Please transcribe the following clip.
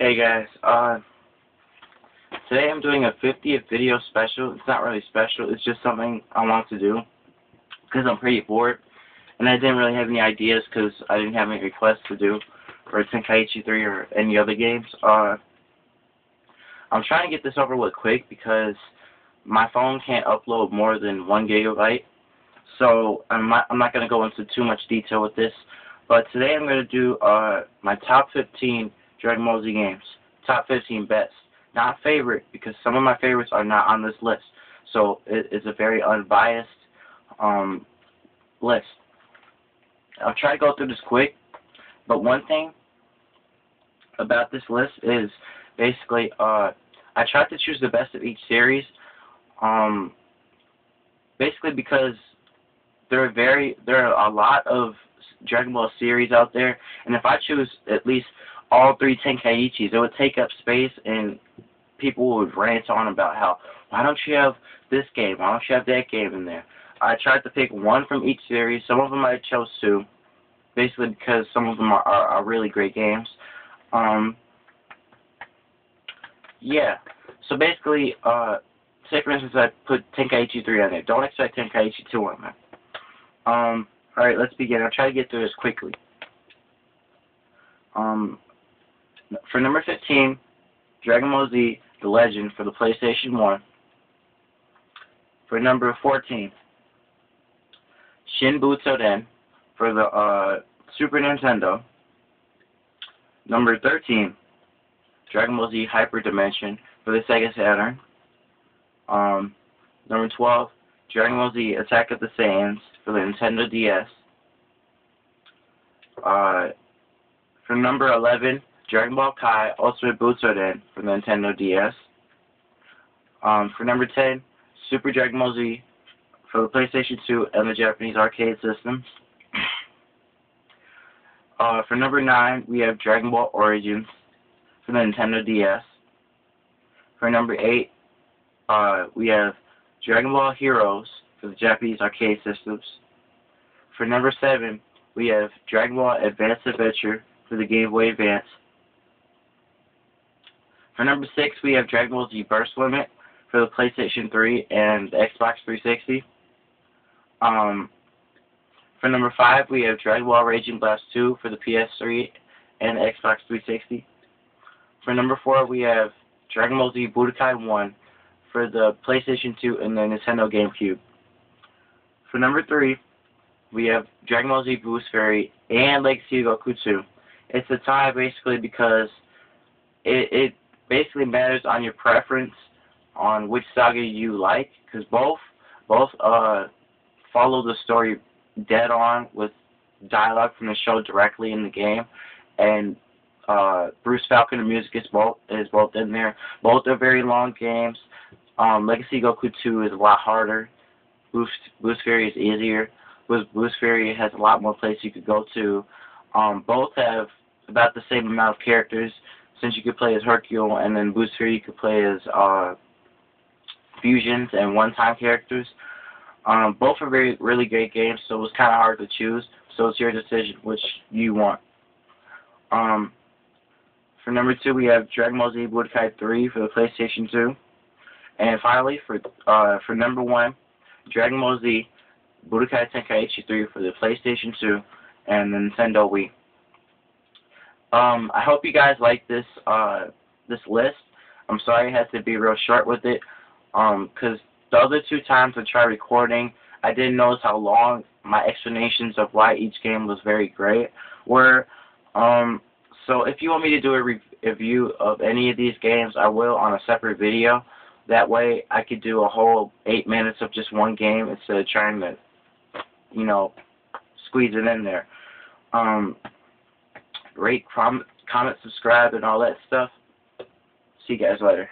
Hey guys, today I'm doing a 50th video special. It's not really special, it's just something I want to do because I'm pretty bored and I didn't really have any ideas because I didn't have any requests to do for Tenkaichi 3 or any other games. I'm trying to get this over with quick because my phone can't upload more than 1 gigabyte, so I'm not going to go into too much detail with this, but today I'm going to do my top 15 Dragon Ball Z games. Top 15 best. Not favorite, because some of my favorites are not on this list. So it's a very unbiased list. I'll try to go through this quick, but one thing about this list is basically I tried to choose the best of each series, basically because there are a lot of Dragon Ball series out there, and if I choose at least all 3 Tenkaichis, it would take up space, and people would rant on about how, why don't you have this game, why don't you have that game in there. I tried to pick 1 from each series. Some of them I chose 2, basically because some of them are really great games. Yeah, so basically, say for instance I put Tenkaichi 3 on there. Don't expect Tenkaichi 2 on there. Alright, let's begin. I'll try to get through this quickly. For number 15, Dragon Ball Z The Legend for the PlayStation 1. For number 14, Shin Butoden for the Super Nintendo. Number 13, Dragon Ball Z Hyper Dimension for the Sega Saturn. Number 12, Dragon Ball Z Attack of the Saiyans for the Nintendo DS. For number 11, Dragon Ball Kai Ultimate Butoden for the Nintendo DS. For number 10, Super Dragon Ball Z for the PlayStation 2 and the Japanese arcade systems. For number 9, we have Dragon Ball Origins for the Nintendo DS. For number 8, we have Dragon Ball Heroes for the Japanese arcade systems. For number 7, we have Dragon Ball Advanced Adventure for the Game Boy Advance. For number 6, we have Dragon Ball Z Burst Limit for the PlayStation 3 and the Xbox 360. For number 5, we have Dragon Ball Raging Blast 2 for the PS3 and the Xbox 360. For number 4, we have Dragon Ball Z Budokai 1 for the PlayStation 2 and the Nintendo GameCube. For number 3, we have Dragon Ball Z Boost Fairy and Legacy of Goku 2. It's a tie basically because it basically matters on your preference on which saga you like, because both follow the story dead on with dialogue from the show directly in the game, and Bruce Falcon and music is both in there. Both are very long games. Legacy Goku 2 is a lot harder. Boost Fairy is easier. Boost Fairy has a lot more places you could go to. Both have about the same amount of characters, since you could play as Hercule, and then Boost Fairy you could play as fusions and one-time characters. Both are really great games, so it was kind of hard to choose. So it's your decision which you want. For number 2, we have Dragon Ball Z Budokai 3 for the PlayStation 2. And finally, for number 1, Dragon Ball Z Budokai Tenkaichi 3 for the PlayStation 2 and the Nintendo Wii. I hope you guys like this list. I'm sorry I had to be real short with it, because the other 2 times I tried recording, I didn't notice how long my explanations of why each game was very great were. So if you want me to do a review of any of these games, I will on a separate video. That way I could do a whole 8 minutes of just one game instead of trying to, squeeze it in there. Rate, comment, subscribe, and all that stuff. See you guys later.